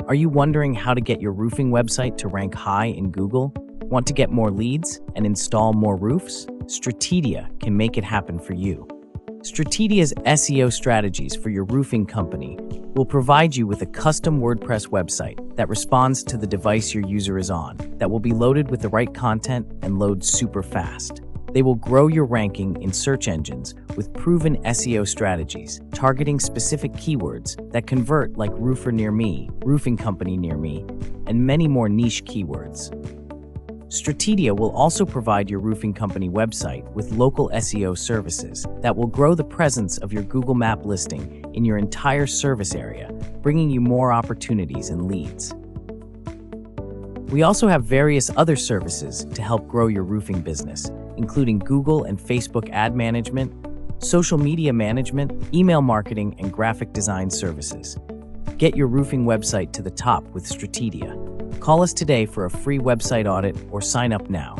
Are you wondering how to get your roofing website to rank high in Google? Want to get more leads and install more roofs? Stratedia can make it happen for you. Stratedia's SEO strategies for your roofing company will provide you with a custom WordPress website that responds to the device your user is on, that will be loaded with the right content and load super fast. They will grow your ranking in search engines with proven SEO strategies, targeting specific keywords that convert like roofer near me, roofing company near me, and many more niche keywords. Stratedia will also provide your roofing company website with local SEO services that will grow the presence of your Google Map listing in your entire service area, bringing you more opportunities and leads. We also have various other services to help grow your roofing business, including Google and Facebook ad management, social media management, email marketing, and graphic design services. Get your roofing website to the top with Stratedia. Call us today for a free website audit or sign up now.